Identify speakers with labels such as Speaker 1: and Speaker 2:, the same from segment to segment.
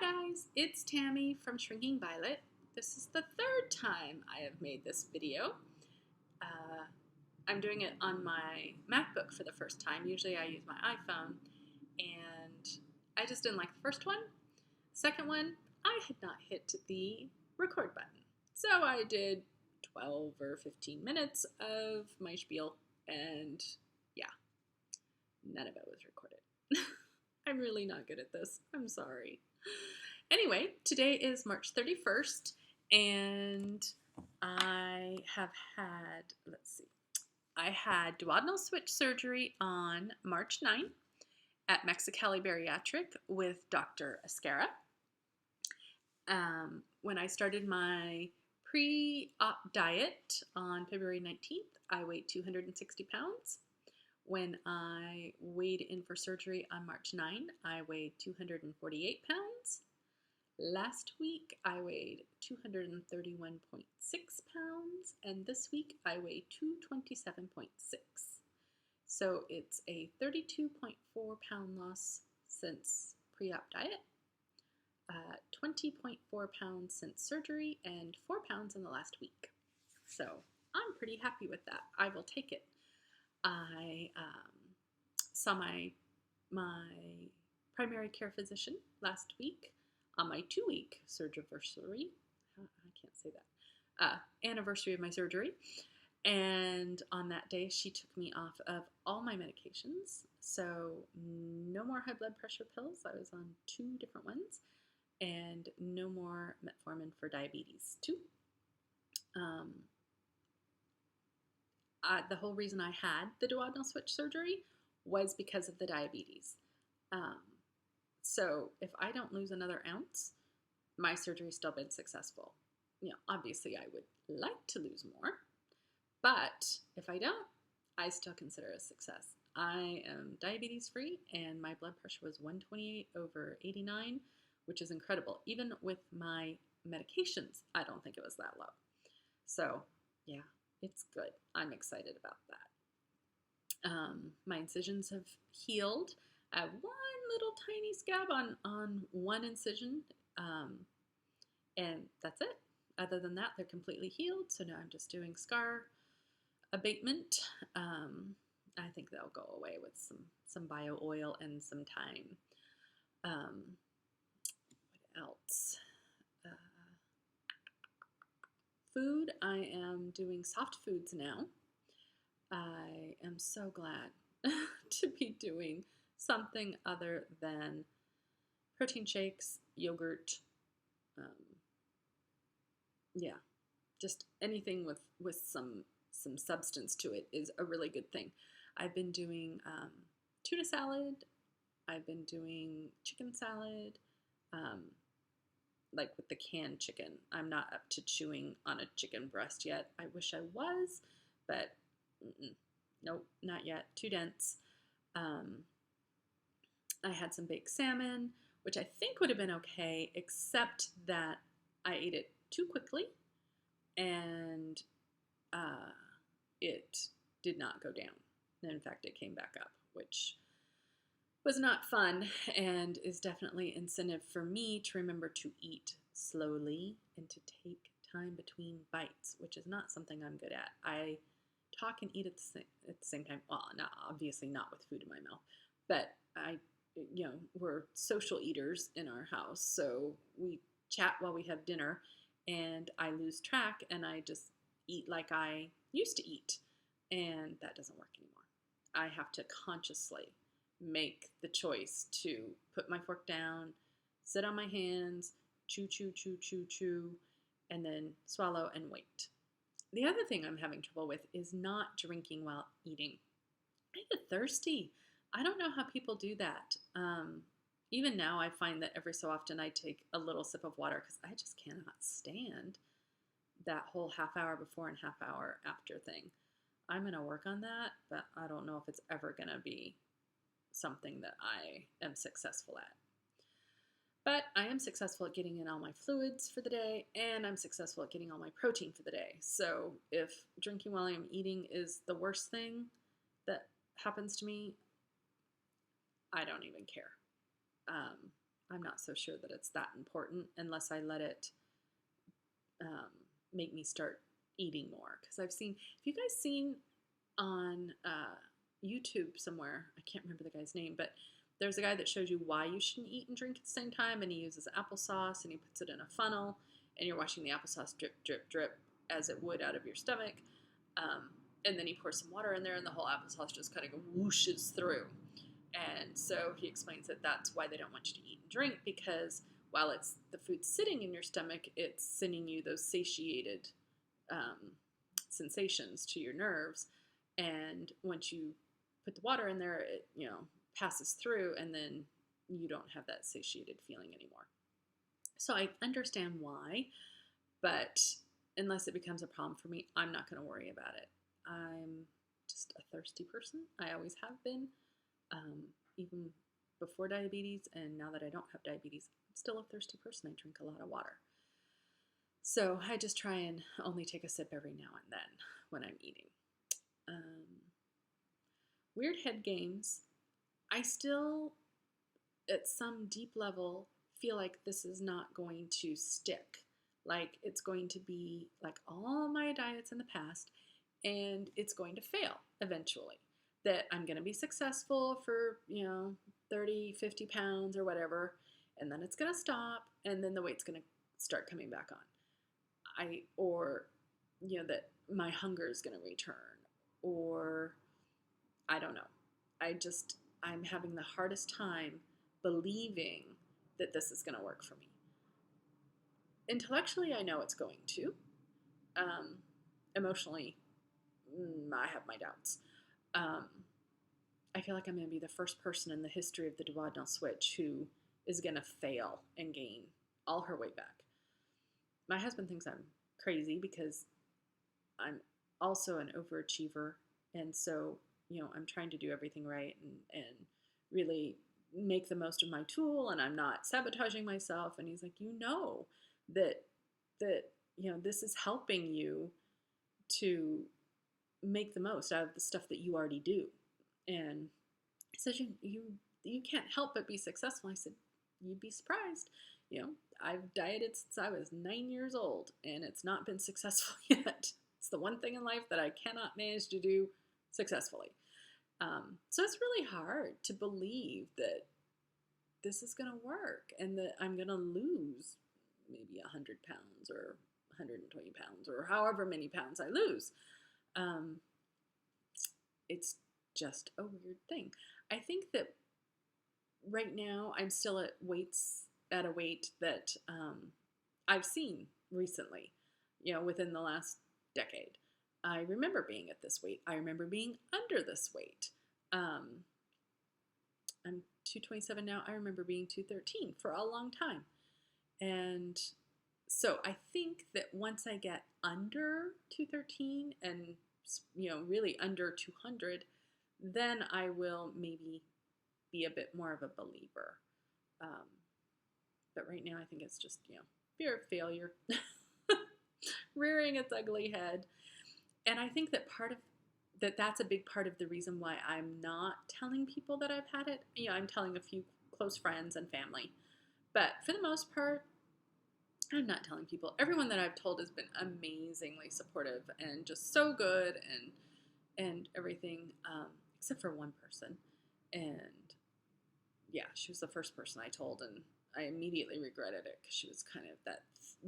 Speaker 1: guys, it's Tammy from Shrinking Violet. This is the third time I have made this video. Uh, I'm doing it on my MacBook for the first time. Usually I use my iPhone, and I just didn't like the first one. Second one, I had not hit the record button. So I did 12 or 15 minutes of my spiel, and yeah, none of it was recorded. I'm really not good at this. I'm sorry. Anyway, today is March 31st, and I have had, I had duodenal switch surgery on March 9th at Mexicali Bariatric with Dr. Escara. When I started my pre-op diet on February 19th, I weighed 260 pounds. When I weighed in for surgery on March 9, I weighed 248 pounds. Last week, I weighed 231.6 pounds, and this week, I weigh 227.6. So it's a 32.4 pound loss since pre-op diet, 20.4 pounds since surgery, and 4 pounds in the last week. So I'm pretty happy with that. I will take it. I saw my primary care physician last week on my 2-week surgery. I can't say that. Anniversary of my surgery. And on that day, she took me off of all my medications. So no more high blood pressure pills. I was on 2 different ones. And no more metformin for diabetes, too. The whole reason I had the duodenal switch surgery was because of the diabetes. So if I don't lose another ounce, my surgery's still been successful. You know, obviously I would like to lose more, but if I don't, I still consider it a success. I am diabetes free, and my blood pressure was 128/89, which is incredible. Even with my medications, I don't think it was that low. So yeah, it's good. I'm excited about that. My incisions have healed. I have one little tiny scab on one incision, and that's it. Other than that, they're completely healed. So now I'm just doing scar abatement. I think they'll go away with some bio oil and some time. What else? Food, I am doing soft foods now. I am so glad to be doing something other than protein shakes, yogurt, yeah, just anything with some substance to it is a really good thing. I've been doing tuna salad. I've been doing chicken salad, like with the canned chicken. I'm not up to chewing on a chicken breast yet. I wish I was, but nope, not yet. Too dense. I had some baked salmon, which I think would have been okay, except that I ate it too quickly, and it did not go down. In fact, it came back up, which was not fun, and is definitely incentive for me to remember to eat slowly and to take time between bites, which is not something I'm good at. I talk and eat at the same time. Well, obviously not with food in my mouth, but we're social eaters in our house, so we chat while we have dinner, and I lose track, and I just eat like I used to eat, and that doesn't work anymore. I have to consciously make the choice to put my fork down, sit on my hands, chew, and then swallow and wait. The other thing I'm having trouble with is not drinking while eating. I get thirsty. I don't know how people do that. Even now, I find that every so often I take a little sip of water because I just cannot stand that whole half hour before and half hour after thing. I'm going to work on that, but I don't know if it's ever going to be something that I am successful at. But I am successful at getting in all my fluids for the day, and I'm successful at getting all my protein for the day. So if drinking while I'm eating is the worst thing that happens to me, I don't even care. I'm not so sure that it's that important unless I let it um, make me start eating more. Because I've seen, have you guys seen on YouTube somewhere, I can't remember the guy's name, but there's a guy that shows you why you shouldn't eat and drink at the same time, and he uses applesauce and he puts it in a funnel, and you're watching the applesauce drip, drip, drip as it would out of your stomach. Um, and then he pours some water in there, and the whole applesauce just kind of whooshes through. And so he explains that that's why they don't want you to eat and drink, because while it's the food sitting in your stomach, it's sending you those satiated um, sensations to your nerves. And once you put the water in there, it passes through, and then you don't have that satiated feeling anymore. So I understand why, but unless it becomes a problem for me, I'm not going to worry about it. I'm just a thirsty person. I always have been, even before diabetes, and now that I don't have diabetes, I'm still a thirsty person. I drink a lot of water. So I just try and only take a sip every now and then when I'm eating. Weird head games. I still, at some deep level, feel like this is not going to stick. Like it's going to be like all my diets in the past, and it's going to fail eventually. That I'm going to be successful for, 30, 50 pounds or whatever, and then it's going to stop, and then the weight's going to start coming back on. That my hunger is going to return, or I don't know. I'm having the hardest time believing that this is going to work for me. Intellectually, I know it's going to. Emotionally, I have my doubts. I feel like I'm going to be the first person in the history of the duodenal switch who is going to fail and gain all her weight back. My husband thinks I'm crazy because I'm also an overachiever, and so I'm trying to do everything right and really make the most of my tool, and I'm not sabotaging myself. And he's like, that this is helping you to make the most out of the stuff that you already do. And he says, you can't help but be successful. I said, you'd be surprised. I've dieted since I was 9 years old, and it's not been successful yet. It's the one thing in life that I cannot manage to do successfully. So it's really hard to believe that this is going to work and that I'm going to lose maybe 100 pounds or 120 pounds or however many pounds I lose. It's just a weird thing. I think that right now I'm still at a weight that I've seen recently, within the last decade. I remember being at this weight. I remember being under this weight. I'm 227 now. I remember being 213 for a long time. And so I think that once I get under 213 and, really under 200, then I will maybe be a bit more of a believer. But right now I think it's just, fear of failure, rearing its ugly head. And I think that that's a big part of the reason why I'm not telling people that I've had it. I'm telling a few close friends and family. But for the most part, I'm not telling people. Everyone that I've told has been amazingly supportive and just so good and everything, except for one person. And yeah, she was the first person I told, and I immediately regretted it because she was kind of that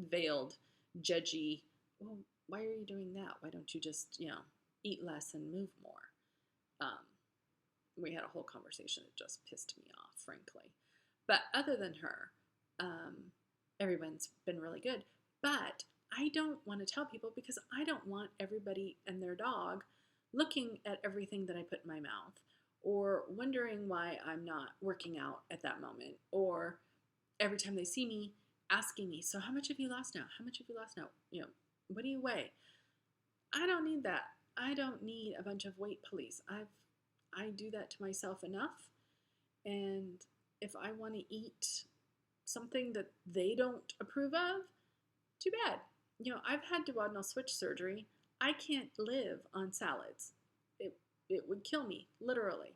Speaker 1: veiled, judgy, well, why are you doing that? Why don't you just, eat less and move more? We had a whole conversation that just pissed me off, frankly. But other than her, everyone's been really good. But I don't want to tell people because I don't want everybody and their dog looking at everything that I put in my mouth or wondering why I'm not working out at that moment, or every time they see me asking me, so how much have you lost now? How much have you lost now? What do you weigh? I don't need that. I don't need a bunch of weight police. I do that to myself enough. And if I want to eat something that they don't approve of, too bad. I've had duodenal switch surgery. I can't live on salads. It would kill me, literally.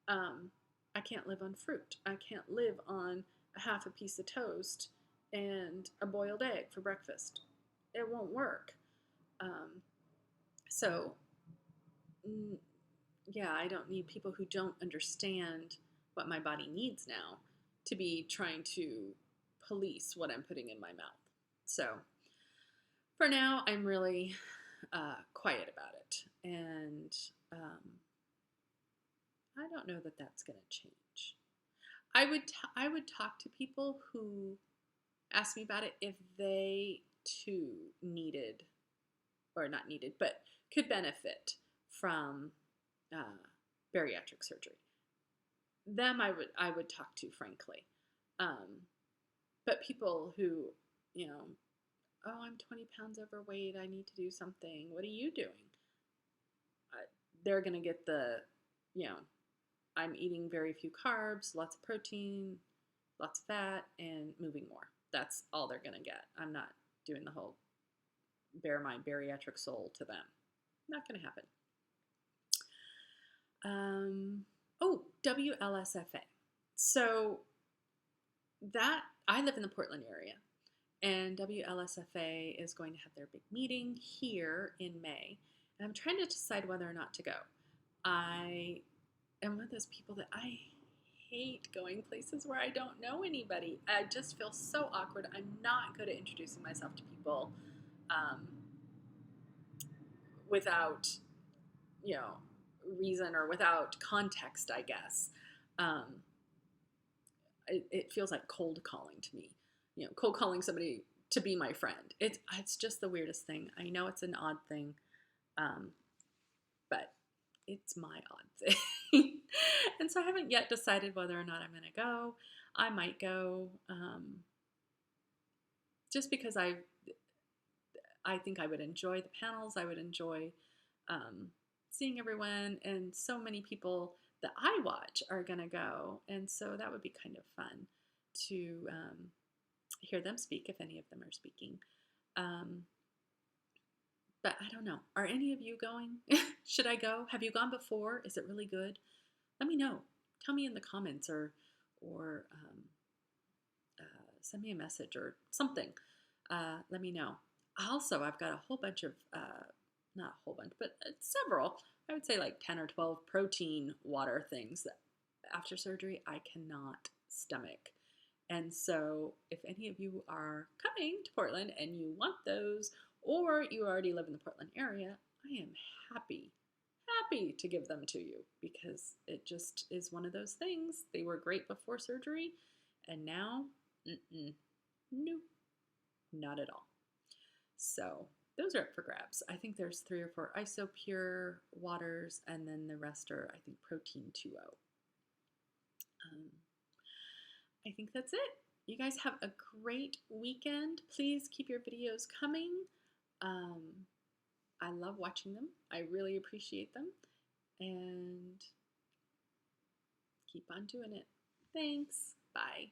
Speaker 1: I can't live on fruit. I can't live on half a piece of toast and a boiled egg for breakfast. It won't work. Um, so, yeah, I don't need people who don't understand what my body needs now to be trying to police what I'm putting in my mouth. So, for now, I'm really quiet about it. And I don't know that that's going to change. I would talk to people who asked me about it if they too needed, or not needed, but could benefit from uh, bariatric surgery. Them I would talk to, frankly. But people who, you know, oh, I'm 20 pounds overweight, I need to do something. What are you doing? They're going to get the, you know, I'm eating very few carbs, lots of protein, lots of fat, and moving more. That's all they're going to get. I'm not doing the whole bare my bariatric soul to them. Not going to happen. Oh, WLSFA. So that, I live in the Portland area, and WLSFA is going to have their big meeting here in May, and I'm trying to decide whether or not to go. I am one of those people that I hate going places where I don't know anybody. I just feel so awkward. I'm not good at introducing myself to people without, you know, reason or without context, I guess. It feels like cold calling to me. You know, cold calling somebody to be my friend. It's just the weirdest thing. I know it's an odd thing, but it's my odd thing. And so I haven't yet decided whether or not I'm going to go. I might go just because I think I would enjoy the panels. I would enjoy seeing everyone, and so many people that I watch are going to go. And so that would be kind of fun to hear them speak, if any of them are speaking. But I don't know. Are any of you going? Should I go? Have you gone before? Is it really good? Let me know. Tell me in the comments, or send me a message or something. Let me know. Also, I've got a whole bunch of, not a whole bunch, but several, I would say like 10 or 12 protein water things that after surgery I cannot stomach. And so if any of you are coming to Portland and you want those, or you already live in the Portland area, I am happy to give them to you, because it just is one of those things. They were great before surgery, and now, nope, not at all. So those are up for grabs. I think there's 3 or 4 IsoPure waters, and then the rest are, I think, Protein 2.0. I think that's it. You guys have a great weekend. Please keep your videos coming. I love watching them. I really appreciate them. And keep on doing it. Thanks. Bye.